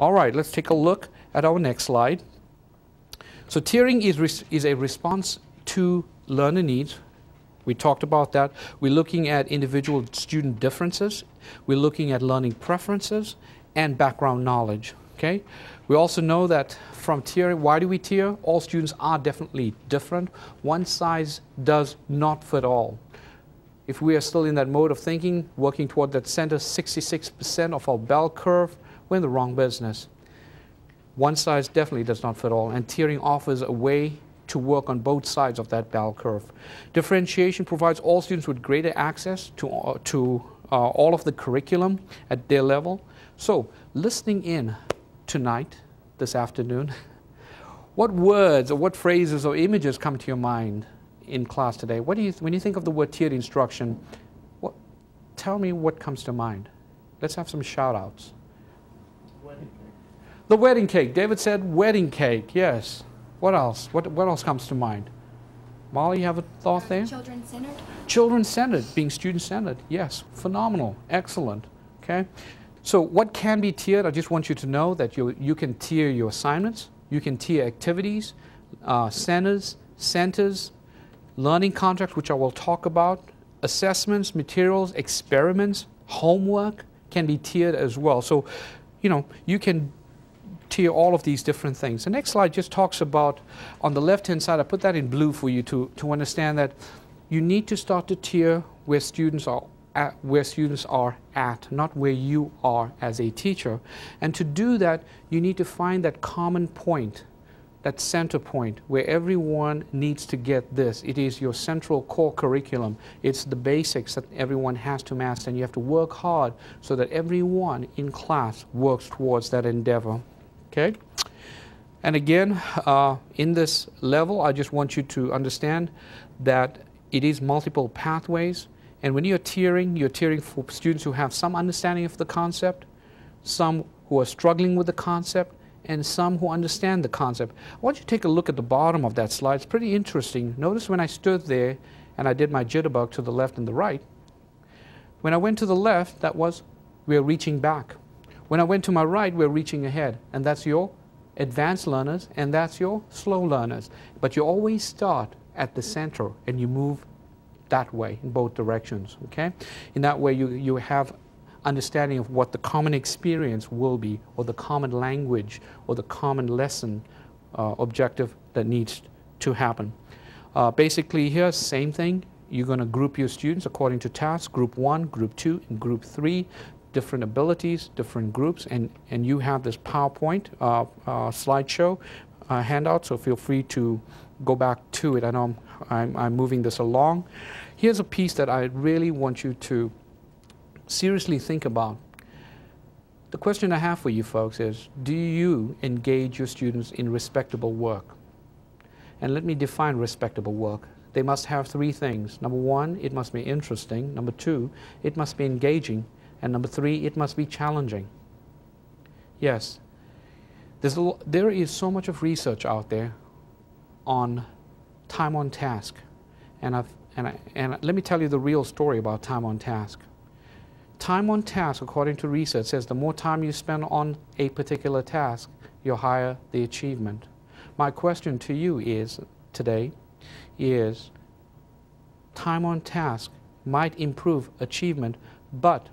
All right, let's take a look at our next slide. So tiering is a response to learner needs. We talked about that. We're looking at individual student differences. We're looking at learning preferences and background knowledge. Okay? We also know that from tiering, why do we tier? All students are definitely different. One size does not fit all. If we are still in that mode of thinking, working toward that center 66% of our bell curve, we're in the wrong business. One size definitely does not fit all, and tiering offers a way to work on both sides of that bell curve. Differentiation provides all students with greater access to all of the curriculum at their level. So, listening in tonight, this afternoon, what words or what phrases or images come to your mind in class today? What do you, when you think of the word tiered instruction, tell me what comes to mind. Let's have some shout-outs. Wedding cake. The wedding cake. David said wedding cake, yes. What else? What else comes to mind? Molly, you have a thought there? Children-centered. Children-centered, being student-centered, yes. Phenomenal, excellent, okay? So what can be tiered? I just want you to know that you can tier your assignments, you can tier activities, centers, learning contracts, which I will talk about, assessments, materials, experiments, homework can be tiered as well. So, you know, you can tier all of these different things. The next slide just talks about, on the left-hand side, I put that in blue for you to understand that you need to start to tier where students are at, not where you are as a teacher. And to do that, you need to find that common point, that center point where everyone needs to get this. It is your central core curriculum. It's the basics that everyone has to master, and you have to work hard so that everyone in class works towards that endeavor. Okay? And again, in this level, I just want you to understand that it is multiple pathways. And when you're tiering for students who have some understanding of the concept, some who are struggling with the concept, and some who understand the concept. I want you to take a look at the bottom of that slide. It's pretty interesting. Notice when I stood there and I did my jitterbug to the left and the right. When I went to the left, that was we're reaching back. When I went to my right, we're reaching ahead. And that's your advanced learners, and that's your slow learners. But you always start at the center and you move that way in both directions, okay? In that way, you have understanding of what the common experience will be, or the common language, or the common lesson objective that needs to happen. Basically here, same thing. You're going to group your students according to tasks, group 1, group 2, and group 3, different abilities, different groups, and you have this PowerPoint slideshow handout, so feel free to go back to it. I know I'm moving this along. Here's a piece that I really want you to seriously think about. The question I have for you folks is, do you engage your students in respectable work? And let me define respectable work. They must have 3 things. Number 1, it must be interesting. Number 2, it must be engaging. And number 3, it must be challenging. Yes, there is so much of research out there on time on task. And let me tell you the real story about time on task. Time on task, according to research, says the more time you spend on a particular task, the higher the achievement. My question to you is, today, is time on task might improve achievement, but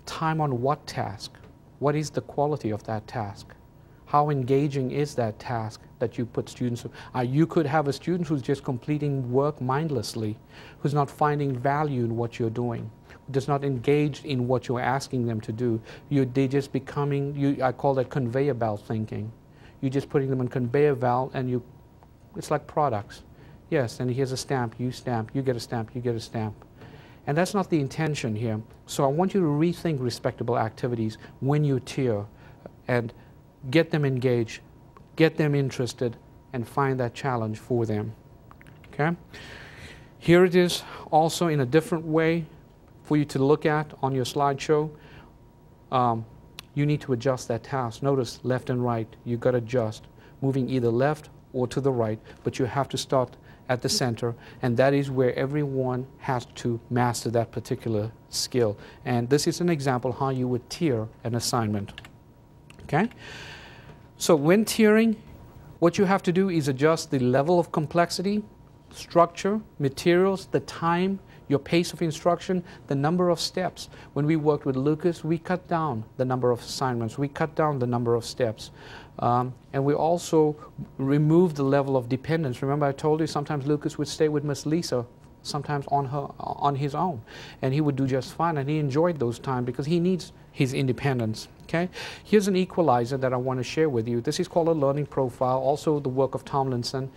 time on what task? What is the quality of that task? How engaging is that task that you put students? You could have a student who's just completing work mindlessly, who's not finding value in what you're doing, who's not engaged in what you're asking them to do. They're just becoming, I call that conveyor belt thinking. You're just putting them on conveyor belt, and it's like products. Yes, and here's a stamp, you get a stamp, you get a stamp. And that's not the intention here. So I want you to rethink respectable activities when you tier, and get them engaged, get them interested, and find that challenge for them. Okay? Here it is also in a different way for you to look at on your slideshow. You need to adjust that task. Notice left and right, you've got to adjust, moving either left or to the right, but you have to start at the center, and that is where everyone has to master that particular skill. And this is an example how you would tier an assignment. Okay? So when tiering, what you have to do is adjust the level of complexity, structure, materials, the time, your pace of instruction, the number of steps. When we worked with Lucas, we cut down the number of assignments, we cut down the number of steps. And we also removed the level of dependence. Remember I told you sometimes Lucas would stay with Miss Lisa, sometimes on his own. And he would do just fine, and he enjoyed those times because he needs his independence. Okay? Here's an equalizer that I want to share with you. This is called a learning profile, also the work of Tomlinson.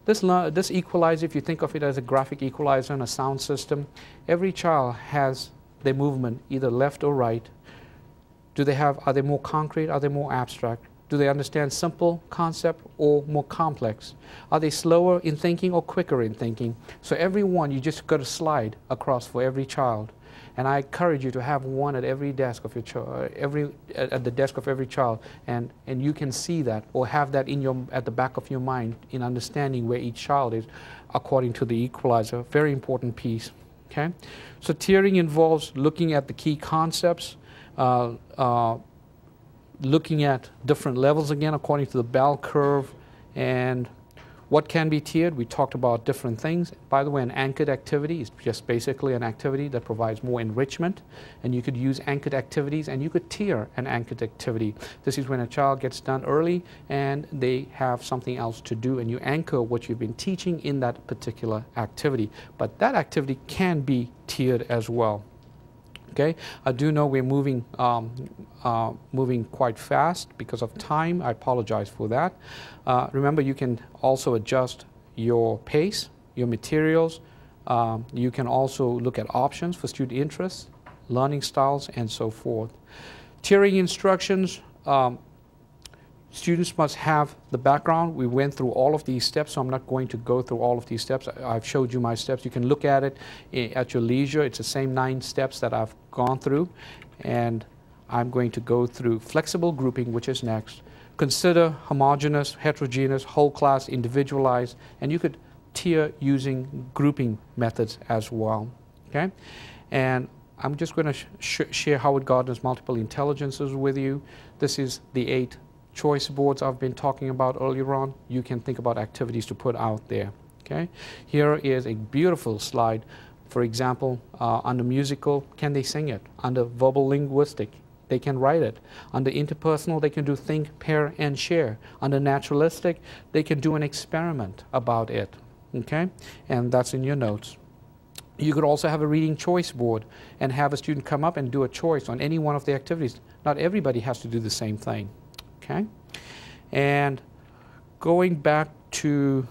This equalizer, if you think of it as a graphic equalizer and a sound system, every child has their movement either left or right. Are they more concrete? Are they more abstract? Do they understand simple concept or more complex? Are they slower in thinking or quicker in thinking? So every one, you just got a slide across for every child. And I encourage you to have one at every desk of your child, at the desk of every child, and you can see that or have that at the back of your mind in understanding where each child is according to the equalizer. Very important piece. Okay, so tiering involves looking at the key concepts, looking at different levels again according to the bell curve, and what can be tiered. We talked about different things. By the way, an anchored activity is just basically an activity that provides more enrichment, and you could use anchored activities and you could tier an anchored activity. This is when a child gets done early and they have something else to do, and you anchor what you've been teaching in that particular activity. But that activity can be tiered as well. Okay, I do know we're moving quite fast because of time. I apologize for that. Remember, you can also adjust your pace, your materials. You can also look at options for student interests, learning styles, and so forth. Tiering instructions. Students must have the background. We went through all of these steps, so I'm not going to go through all of these steps. I've showed you my steps. You can look at it at your leisure. It's the same 9 steps that I've gone through. And I'm going to go through flexible grouping, which is next. Consider homogeneous, heterogeneous, whole class, individualized, and you could tier using grouping methods as well. Okay? And I'm just going to share Howard Gardner's multiple intelligences with you. This is the 8 choice boards I've been talking about earlier on. You can think about activities to put out there. Okay, here is a beautiful slide. For example, under musical, can they sing it? Under verbal linguistic, they can write it. Under interpersonal, they can do think, pair, and share. Under naturalistic, they can do an experiment about it. Okay, and that's in your notes. You could also have a reading choice board and have a student come up and do a choice on any one of the activities. Not everybody has to do the same thing. Okay, and going back to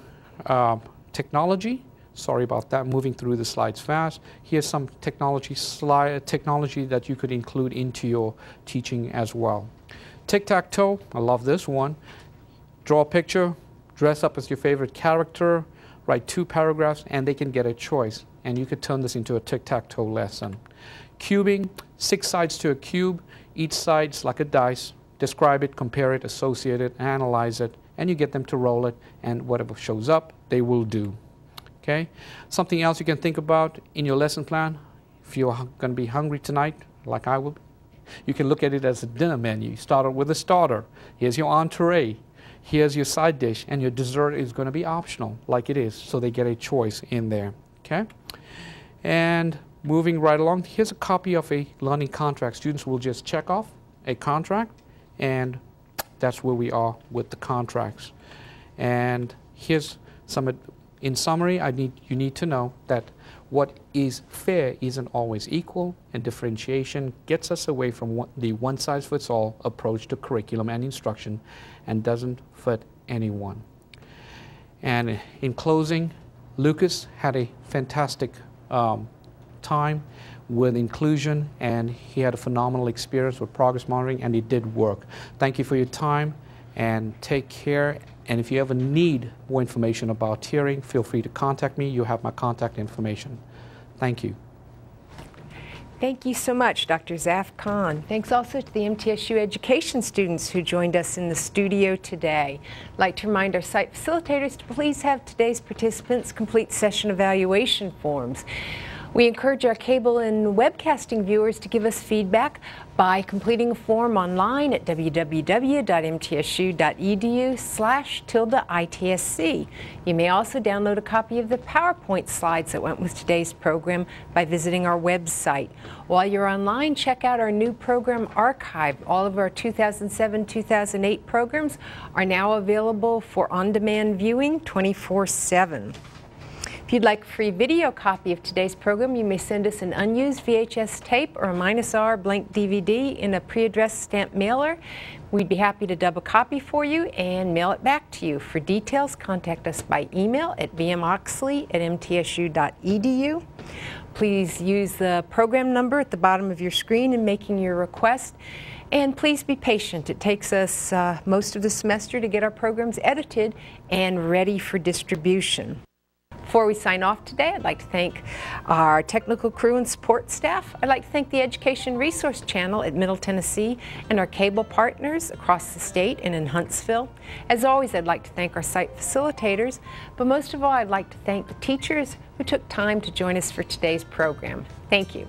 technology, sorry about that, moving through the slides fast. Here's some technology that you could include into your teaching as well. Tic-tac-toe, I love this one. Draw a picture, dress up as your favorite character, write 2 paragraphs, and they can get a choice. And you could turn this into a tic-tac-toe lesson. Cubing, 6 sides to a cube, each side's like a dice. Describe it, compare it, associate it, analyze it, and you get them to roll it, and whatever shows up, they will do. Okay? Something else you can think about in your lesson plan, if you're going to be hungry tonight, like I will, you can look at it as a dinner menu. You start out with a starter. Here's your entree. Here's your side dish, and your dessert is going to be optional, like it is, so they get a choice in there. Okay? And moving right along, here's a copy of a learning contract. Students will just check off a contract, and that's where we are with the contracts. And here's some, in summary, you need to know that what is fair isn't always equal, and differentiation gets us away from the one-size-fits-all approach to curriculum and instruction and doesn't fit anyone. And in closing, Lucas had a fantastic time with inclusion, and he had a phenomenal experience with progress monitoring, and it did work. Thank you for your time, and take care. And if you ever need more information about tiering, feel free to contact me. You have my contact information. Thank you. Thank you so much, Dr. Zaf Khan. Thanks also to the MTSU education students who joined us in the studio today. I'd like to remind our site facilitators to please have today's participants complete session evaluation forms. We encourage our cable and webcasting viewers to give us feedback by completing a form online at www.mtsu.edu/ITSC. You may also download a copy of the PowerPoint slides that went with today's program by visiting our website. While you're online, check out our new program archive. All of our 2007-2008 programs are now available for on-demand viewing 24/7. If you'd like a free video copy of today's program, you may send us an unused VHS tape or a -R blank DVD in a pre-addressed stamped mailer. We'd be happy to double copy for you and mail it back to you. For details, contact us by email at vmoxley@mtsu.edu. Please use the program number at the bottom of your screen in making your request. And please be patient. It takes us most of the semester to get our programs edited and ready for distribution. Before we sign off today, I'd like to thank our technical crew and support staff. I'd like to thank the Education Resource Channel at Middle Tennessee and our cable partners across the state and in Huntsville. As always, I'd like to thank our site facilitators, but most of all, I'd like to thank the teachers who took time to join us for today's program. Thank you.